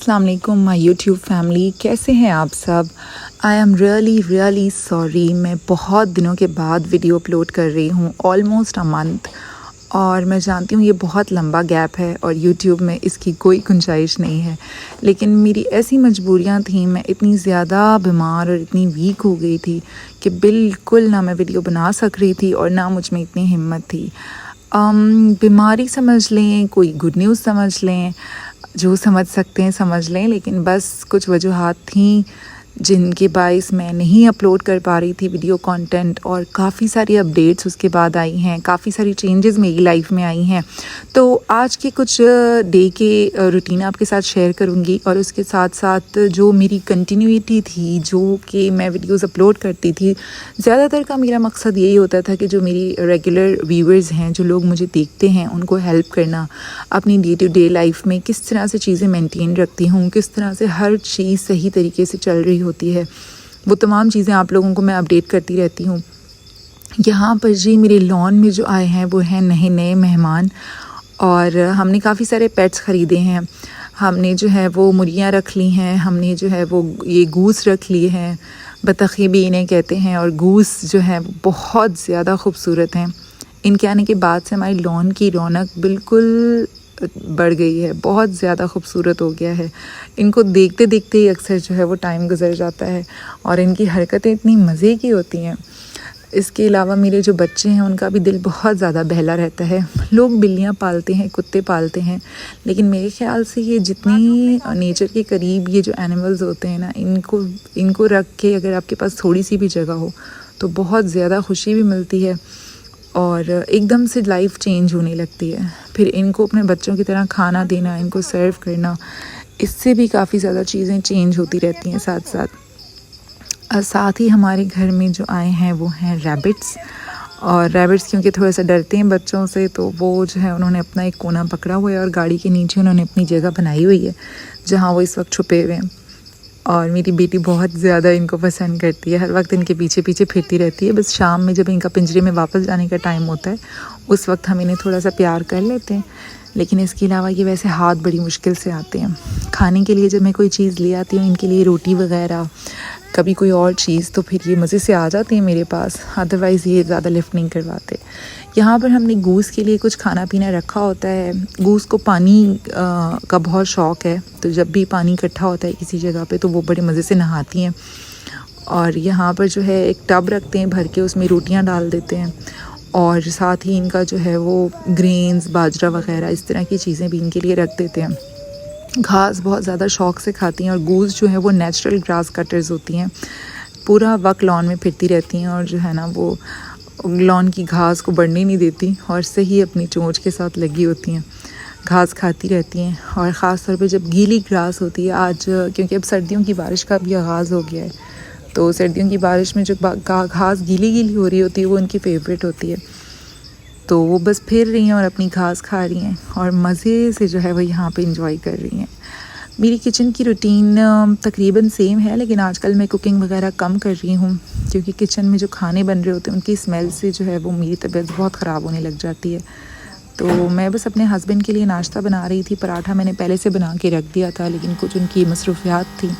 अस्सलाम वालेकुम my YouTube family, कैसे हैं आप सब। आई एम रियली सॉरी, मैं बहुत दिनों के बाद वीडियो अपलोड कर रही हूँ, ऑलमोस्ट अ मंथ। और मैं जानती हूँ ये बहुत लंबा गैप है और यूट्यूब में इसकी कोई गुंजाइश नहीं है, लेकिन मेरी ऐसी मजबूरियाँ थीं, मैं इतनी ज़्यादा बीमार और इतनी वीक हो गई थी कि बिल्कुल ना मैं वीडियो बना सक रही थी और ना मुझ में इतनी हिम्मत थी। बीमारी समझ लें, कोई गुड न्यूज़ समझ लें, जो समझ सकते हैं समझ लें, लेकिन बस कुछ वजूहात थीं जिनके बाइस मैं नहीं अपलोड कर पा रही थी वीडियो कंटेंट। और काफ़ी सारी अपडेट्स उसके बाद आई हैं, काफ़ी सारी चेंजेस मेरी लाइफ में आई हैं। तो आज के कुछ डे के रूटीन आपके साथ शेयर करूंगी और उसके साथ साथ जो मेरी कंटिन्यूटी थी, जो कि मैं वीडियोस अपलोड करती थी, ज़्यादातर का मेरा मकसद यही होता था कि जो मेरी रेगुलर व्यूअर्स हैं, जो लोग मुझे देखते हैं, उनको हेल्प करना, अपनी डे टू डे लाइफ में किस तरह से चीज़ें मेंटेन रखती हूँ, किस तरह से हर चीज़ सही तरीके से चल रही होती है, वो तमाम चीज़ें आप लोगों को मैं अपडेट करती रहती हूँ। यहाँ पर जी मेरे लॉन में जो आए हैं वो हैं नए नए मेहमान, और हमने काफ़ी सारे पेट्स ख़रीदे हैं। हमने जो है वो मुर्गियाँ रख ली हैं, हमने जो है वो ये गूस रख लिए हैं, बतखें भी इन्हें कहते हैं, और गूस जो है वो बहुत ज़्यादा खूबसूरत हैं। इनके आने के बाद से हमारी लॉन की रौनक बिल्कुल बढ़ गई है, बहुत ज़्यादा खूबसूरत हो गया है। इनको देखते देखते ही अक्सर जो है वो टाइम गुजर जाता है और इनकी हरकतें इतनी मज़े की होती हैं। इसके अलावा मेरे जो बच्चे हैं उनका भी दिल बहुत ज़्यादा बहला रहता है। लोग बिल्लियाँ पालते हैं, कुत्ते पालते हैं, लेकिन मेरे ख़्याल से ये जितनी नेचर के करीब ये जो एनिमल्स होते हैं ना, इनको रख के अगर आपके पास थोड़ी सी भी जगह हो तो बहुत ज़्यादा खुशी भी मिलती है और एकदम से लाइफ चेंज होने लगती है। फिर इनको अपने बच्चों की तरह खाना देना, इनको सर्व करना, इससे भी काफ़ी ज़्यादा चीज़ें चेंज होती रहती हैं साथ साथ। साथ ही हमारे घर में जो आए हैं वो हैं रैबिट्स। और रैबिट्स क्योंकि थोड़ा सा डरते हैं बच्चों से, तो वो जो है उन्होंने अपना एक कोना पकड़ा हुआ है और गाड़ी के नीचे उन्होंने अपनी जगह बनाई हुई है जहाँ वो इस वक्त छुपे हुए हैं। और मेरी बेटी बहुत ज़्यादा इनको पसंद करती है, हर वक्त इनके पीछे पीछे फिरती रहती है। बस शाम में जब इनका पिंजरे में वापस जाने का टाइम होता है उस वक्त हम इन्हें थोड़ा सा प्यार कर लेते हैं, लेकिन इसके अलावा ये वैसे हाथ बड़ी मुश्किल से आते हैं खाने के लिए। जब मैं कोई चीज़ ले आती हूँ इनके लिए, रोटी वगैरह, कभी कोई और चीज़, तो फिर ये मज़े से आ जाते हैं मेरे पास, अदरवाइज़ ये ज़्यादा लिफ्ट नहीं करवाते। यहाँ पर हमने गूस के लिए कुछ खाना पीना रखा होता है। गूस को पानी का बहुत शौक़ है, तो जब भी पानी इकट्ठा होता है किसी जगह पे तो वो बड़े मज़े से नहाती हैं। और यहाँ पर जो है एक टब रखते हैं भर के, उसमें रोटियाँ डाल देते हैं, और साथ ही इनका जो है वो ग्रेन्स, बाजरा वगैरह इस तरह की चीज़ें भी इनके लिए रख देते हैं। घास बहुत ज़्यादा शौक़ से खाती हैं, और गूस जो है वो नेचुरल ग्रास कटर्स होती हैं, पूरा वक्त लॉन में फिरती रहती हैं और जो है ना वो लॉन की घास को बढ़ने नहीं देती और सही अपनी चोंच के साथ लगी होती हैं, घास खाती रहती हैं। और ख़ास तौर पे जब गीली ग्रास होती है, आज क्योंकि अब सर्दियों की बारिश का भी आगाज़ हो गया है, तो सर्दियों की बारिश में जो घास गीली गीली हो रही होती है वो उनकी फेवरेट होती है, तो वो बस फिर रही हैं और अपनी घास खा रही हैं और मज़े से जो है वो यहाँ पे इंजॉय कर रही हैं। मेरी किचन की रूटीन तकरीबन सेम है, लेकिन आजकल मैं कुकिंग वगैरह कम कर रही हूँ क्योंकि किचन में जो खाने बन रहे होते हैं उनकी स्मेल से जो है वो मेरी तबीयत बहुत ख़राब होने लग जाती है। तो मैं बस अपने हस्बैंड के लिए नाश्ता बना रही थी। पराठा मैंने पहले से बना के रख दिया था, लेकिन कुछ उनकी मसरूफियात थी,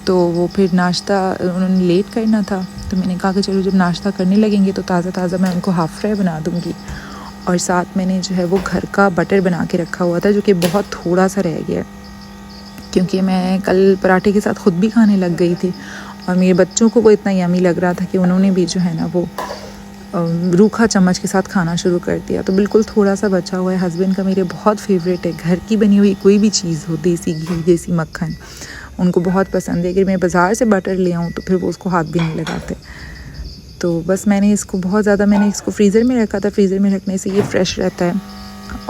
तो वो फिर नाश्ता उन्होंने लेट करना था, तो मैंने कहा कि चलो जब नाश्ता करने लगेंगे तो ताज़ा ताज़ा मैं उनको हाफ़ फ्राई बना दूँगी। और साथ मैंने जो है वो घर का बटर बना के रखा हुआ था, जो कि बहुत थोड़ा सा रह गया है, क्योंकि मैं कल पराठे के साथ ख़ुद भी खाने लग गई थी और मेरे बच्चों को वो इतना यमी लग रहा था कि उन्होंने भी जो है ना वो रूखा चम्मच के साथ खाना शुरू कर दिया, तो बिल्कुल थोड़ा सा बचा हुआ है। हस्बैंड का मेरे बहुत फेवरेट है, घर की बनी हुई कोई भी चीज़ हो, देसी घी, देसी मक्खन, उनको बहुत पसंद है। अगर मैं बाज़ार से बटर ले आऊँ तो फिर वो उसको हाथ भी नहीं लगाते। तो बस मैंने इसको फ्रीज़र में रखा था। फ्रीज़र में रखने से ये फ़्रेश रहता है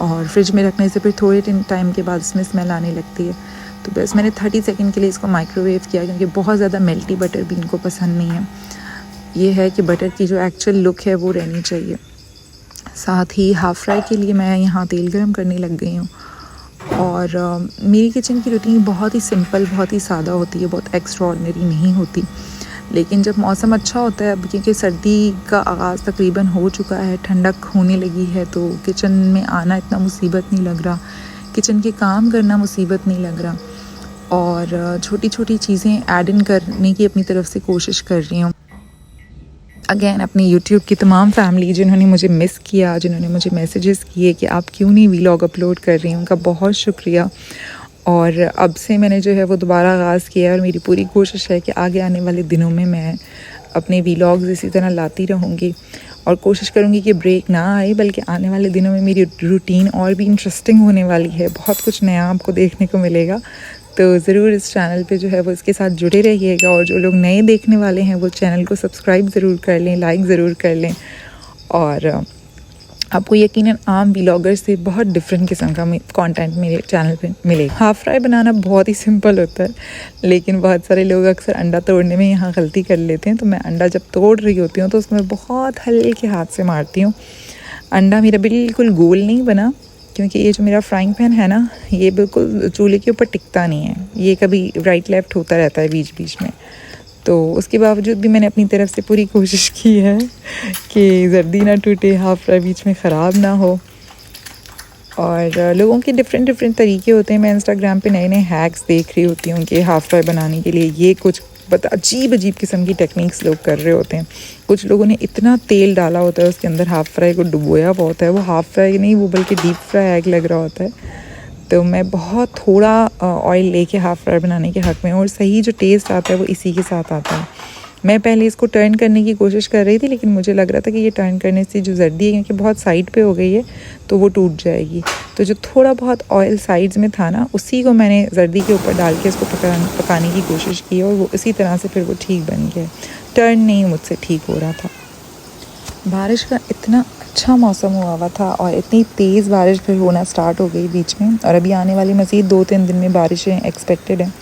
और फ्रिज में रखने से फिर थोड़े टाइम के बाद इसमें स्मेल आने लगती है। तो बस मैंने 30 सेकंड के लिए इसको माइक्रोवेव किया, क्योंकि बहुत ज़्यादा मेल्टी बटर भी इनको पसंद नहीं है। ये है कि बटर की जो एक्चुअल लुक है वो रहनी चाहिए। साथ ही हाफ़ फ्राई के लिए मैं यहाँ तेल गरम करने लग गई हूँ। और मेरी किचन की रूटीन बहुत ही सिंपल, बहुत ही सादा होती है, बहुत एक्स्ट्राऑर्डिनरी नहीं होती। लेकिन जब मौसम अच्छा होता है, अब क्योंकि सर्दी का आगाज़ तकरीबन हो चुका है, ठंडक होने लगी है, तो किचन में आना इतना मुसीबत नहीं लग रहा, किचन के काम करना मुसीबत नहीं लग रहा। और छोटी छोटी चीज़ें ऐड इन करने की अपनी तरफ से कोशिश कर रही हूँ। अगेन अपनी यूट्यूब की तमाम फैमिली जिन्होंने मुझे मिस किया, जिन्होंने मुझे मैसेजेस किए कि आप क्यों नहीं वीलॉग अपलोड कर रही हैं, उनका बहुत शुक्रिया। और अब से मैंने जो है वो दोबारा आगाज़ किया है और मेरी पूरी कोशिश है कि आगे आने वाले दिनों में मैं अपने वीलॉग्स इसी तरह लाती रहूँगी और कोशिश करूँगी कि ब्रेक ना आए, बल्कि आने वाले दिनों में मेरी रूटीन और भी इंटरेस्टिंग होने वाली है। बहुत कुछ नया आपको देखने को मिलेगा, तो ज़रूर इस चैनल पे जो है वो इसके साथ जुड़े रहिएगा। और जो लोग नए देखने वाले हैं वो चैनल को सब्सक्राइब ज़रूर कर लें, लाइक ज़रूर कर लें। और आपको यकीनन आम व्लॉगर से बहुत डिफरेंट किस्म का कंटेंट मेरे चैनल पे मिलेगा। हाफ़ फ्राई बनाना बहुत ही सिंपल होता है, लेकिन बहुत सारे लोग अक्सर अंडा तोड़ने में यहाँ गलती कर लेते हैं। तो मैं अंडा जब तोड़ रही होती हूँ तो उसमें बहुत हल्के हाथ से मारती हूँ। अंडा मेरा बिल्कुल गोल नहीं बना, क्योंकि ये जो मेरा फ्राइंग पैन है ना, ये बिल्कुल चूल्हे के ऊपर टिकता नहीं है, ये कभी राइट लेफ़्ट होता रहता है बीच बीच में। तो उसके बावजूद भी मैंने अपनी तरफ से पूरी कोशिश की है कि जर्दी ना टूटे, हाफ़ फ्राई बीच में ख़राब ना हो। और लोगों के डिफरेंट तरीके होते हैं। मैं इंस्टाग्राम पे नए हैक्स देख रही होती हूँ कि हाफ़ फ्राई बनाने के लिए ये कुछ अजीब किस्म की टेक्निक्स लोग कर रहे होते हैं। कुछ लोगों ने इतना तेल डाला होता है उसके अंदर, हाफ़ फ्राई को डुबोया हुआ होता है। वो हाफ़ फ्राई नहीं, वो बल्कि डीप फ्राई एग लग रहा होता है। तो मैं बहुत थोड़ा ऑयल लेके हाफ़ फ्राई बनाने के हक़ में, और सही जो टेस्ट आता है वो इसी के साथ आता है। मैं पहले इसको टर्न करने की कोशिश कर रही थी, लेकिन मुझे लग रहा था कि ये टर्न करने से जो जर्दी है, क्योंकि बहुत साइड पे हो गई है, तो वो टूट जाएगी। तो जो थोड़ा बहुत ऑयल साइड्स में था ना, उसी को मैंने जर्दी के ऊपर डाल के इसको पकाने की कोशिश की, और वो इसी तरह से फिर वो ठीक बन गया। टर्न नहीं मुझसे ठीक हो रहा था। बारिश का इतना अच्छा मौसम हुआ था और इतनी तेज़ बारिश फिर होना स्टार्ट हो गई बीच में, और अभी आने वाली मज़ीद 2-3 दिन में बारिशें एक्सपेक्टेड हैं।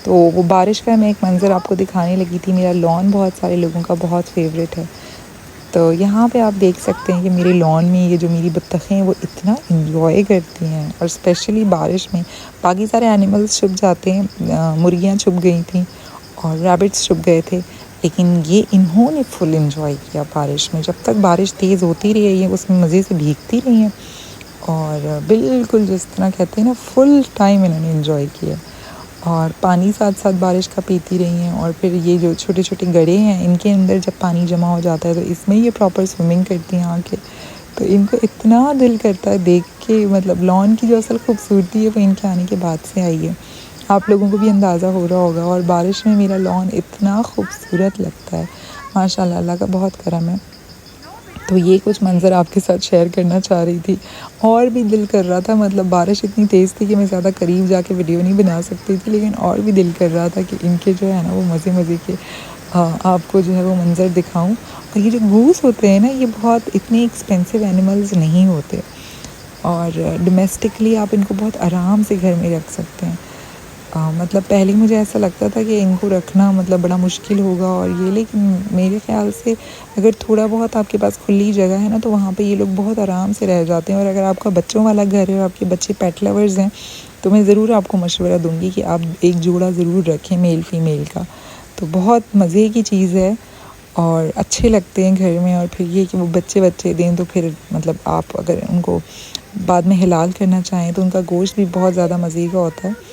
तो वो बारिश का मैं एक मंज़र आपको दिखाने लगी थी। मेरा लॉन बहुत सारे लोगों का बहुत फेवरेट है। तो यहाँ पे आप देख सकते हैं कि मेरे लॉन में ये जो मेरी बत्तखें हैं वो इतना इंजॉय करती हैं, और स्पेशली बारिश में बाकी सारे एनिमल्स छुप जाते हैं। मुर्गियाँ छुप गई थी और रैबिट्स छुप गए थे, लेकिन ये इन्होंने फुल इंजॉय किया बारिश में। जब तक बारिश तेज़ होती रही है, उसमें मज़े से भीगती रही हैं, और बिल्कुल जिस तरह कहते हैं ना, फुल टाइम इन्होंने इंजॉय किया। और पानी साथ साथ बारिश का पीती रही हैं। और फिर ये जो छोटे छोटे गड्ढे हैं, इनके अंदर जब पानी जमा हो जाता है तो इसमें ये प्रॉपर स्विमिंग करती हैं आके। तो इनको इतना दिल करता है देख के, मतलब लॉन की जो असल खूबसूरती है वो इनके आने के बाद से आई है। आप लोगों को भी अंदाज़ा हो रहा होगा। और बारिश में मेरा लॉन इतना खूबसूरत लगता है, माशाल्लाह, अल्लाह का बहुत करम है। तो ये कुछ मंज़र आपके साथ शेयर करना चाह रही थी। और भी दिल कर रहा था, मतलब बारिश इतनी तेज़ थी कि मैं ज़्यादा करीब जाके वीडियो नहीं बना सकती थी, लेकिन और भी दिल कर रहा था कि इनके जो है ना वो मज़े के आपको जो है वो मंज़र दिखाऊं। और ये जो गूस होते हैं ना, ये बहुत इतने एक्सपेंसिव एनिमल्स नहीं होते, और डोमेस्टिकली आप इनको बहुत आराम से घर में रख सकते हैं। मतलब पहले मुझे ऐसा लगता था कि इनको रखना मतलब बड़ा मुश्किल होगा और ये, लेकिन मेरे ख़्याल से अगर थोड़ा बहुत आपके पास खुली जगह है ना, तो वहाँ पे ये लोग बहुत आराम से रह जाते हैं। और अगर आपका बच्चों वाला घर है और आपके बच्चे पेट लवर्स हैं, तो मैं ज़रूर आपको मशवरा दूँगी कि आप एक जोड़ा ज़रूर रखें, मेल फीमेल का। तो बहुत मज़े की चीज़ है और अच्छे लगते हैं घर में। और फिर ये कि वो बच्चे दें, तो फिर मतलब आप अगर उनको बाद में हिलाल करना चाहें तो उनका गोश्त भी बहुत ज़्यादा मज़े का होता है।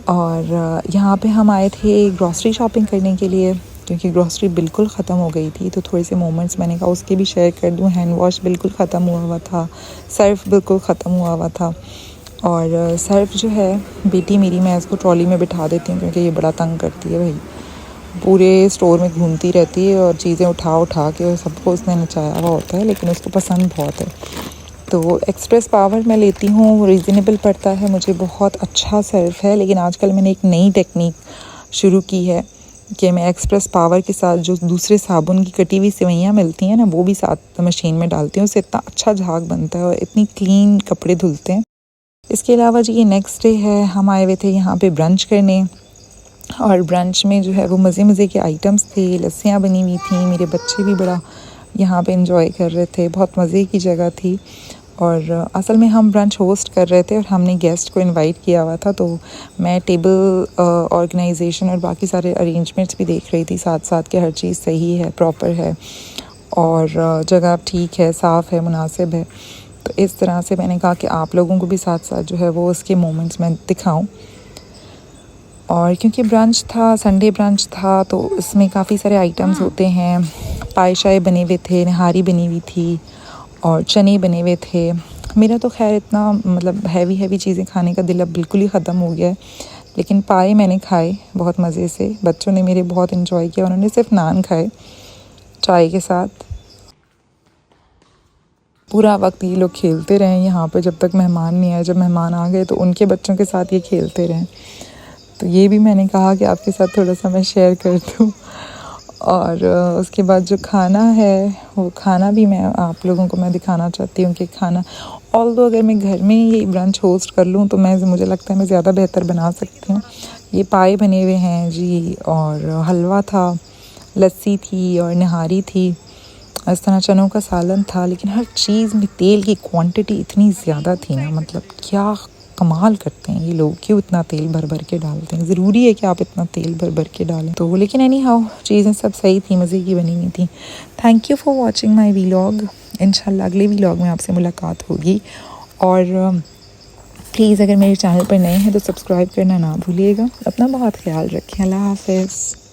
और यहाँ पे हम आए थे ग्रॉसरी शॉपिंग करने के लिए, क्योंकि ग्रॉसरी बिल्कुल ख़त्म हो गई थी। तो थोड़े से मोमेंट्स मैंने कहा उसके भी शेयर कर दूँ। हैंड वॉश बिल्कुल ख़त्म हुआ था, सर्फ बिल्कुल ख़त्म हुआ था। और सर्फ जो है बेटी मेरी, मैं इसको ट्रॉली में बिठा देती हूँ क्योंकि ये बड़ा तंग करती है भाई, पूरे स्टोर में घूमती रहती है और चीज़ें उठा के, और सबको उसने नचाया हुआ होता है, लेकिन उसको पसंद बहुत है। तो एक्सप्रेस पावर मैं लेती हूँ, रीज़नेबल पड़ता है मुझे, बहुत अच्छा सर्फ है। लेकिन आजकल मैंने एक नई टेक्निक शुरू की है कि मैं एक्सप्रेस पावर के साथ जो दूसरे साबुन की कटी हुई सेवइयाँ मिलती हैं ना, वो भी साथ मशीन में डालती हूँ। उससे इतना अच्छा झाग बनता है और इतनी क्लीन कपड़े धुलते हैं। इसके अलावा जी ये नेक्स्ट डे है, हम आए हुए थे यहाँ पे ब्रंच करने, और ब्रंच में जो है वो मज़े के आइटम्स थे, लस्सियाँ बनी हुई थी। मेरे बच्चे भी बड़ा यहाँ पे एंजॉय कर रहे थे, बहुत मज़े की जगह थी। और असल में हम ब्रंच होस्ट कर रहे थे और हमने गेस्ट को इनवाइट किया हुआ था, तो मैं टेबल ऑर्गेनाइजेशन और बाकी सारे अरेंजमेंट्स भी देख रही थी साथ साथ कि हर चीज़ सही है, प्रॉपर है। और जगह ठीक है, साफ़ है, मुनासिब है। तो इस तरह से मैंने कहा कि आप लोगों को भी साथ साथ जो है वो उसके मोमेंट्स में दिखाऊं। और क्योंकि ब्रंच था, संडे ब्रंच था, तो इसमें काफ़ी सारे आइटम्स होते हैं। पाए शाए बने हुए थे, नहारी बनी हुई थी और चने बने हुए थे। मेरा तो खैर इतना मतलब हैवी चीज़ें खाने का दिल अब बिल्कुल ही ख़त्म हो गया है, लेकिन पाए मैंने खाए बहुत मज़े से। बच्चों ने मेरे बहुत इन्जॉय किया, उन्होंने सिर्फ नान खाए चाय के साथ। पूरा वक्त ये लोग खेलते रहे यहाँ पे जब तक मेहमान नहीं आए। जब मेहमान आ गए तो उनके बच्चों के साथ ये खेलते रहे। तो ये भी मैंने कहा कि आपके साथ थोड़ा सा मैं शेयर कर दूँ। और उसके बाद जो खाना है वो खाना भी मैं आप लोगों को मैं दिखाना चाहती हूँ कि खाना ऑल्दो अगर मैं घर में ये ब्रंच होस्ट कर लूँ तो मुझे लगता है मैं ज़्यादा बेहतर बना सकती हूँ। ये पाए बने हुए हैं जी, और हलवा था, लस्सी थी और नहारी थी। इस तरह चनों का सालन था, लेकिन हर चीज़ में तेल की क्वांटिटी इतनी ज़्यादा थी ना, मतलब क्या कमाल करते हैं ये लोग, क्यों इतना तेल भर भर के डालते हैं। ज़रूरी है कि आप इतना तेल भर भर के डालें तो, लेकिन एनी हाउ चीज़ें सब सही थी, मज़े की बनी हुई थी। Thank you for watching my vlog. इंशाल्लाह अगले वीलॉग में आपसे मुलाकात होगी। और प्लीज़ अगर मेरे चैनल पर नए हैं तो सब्सक्राइब करना ना भूलिएगा। अपना बहुत ख्याल रखें। अल्लाह हाफ़िज़।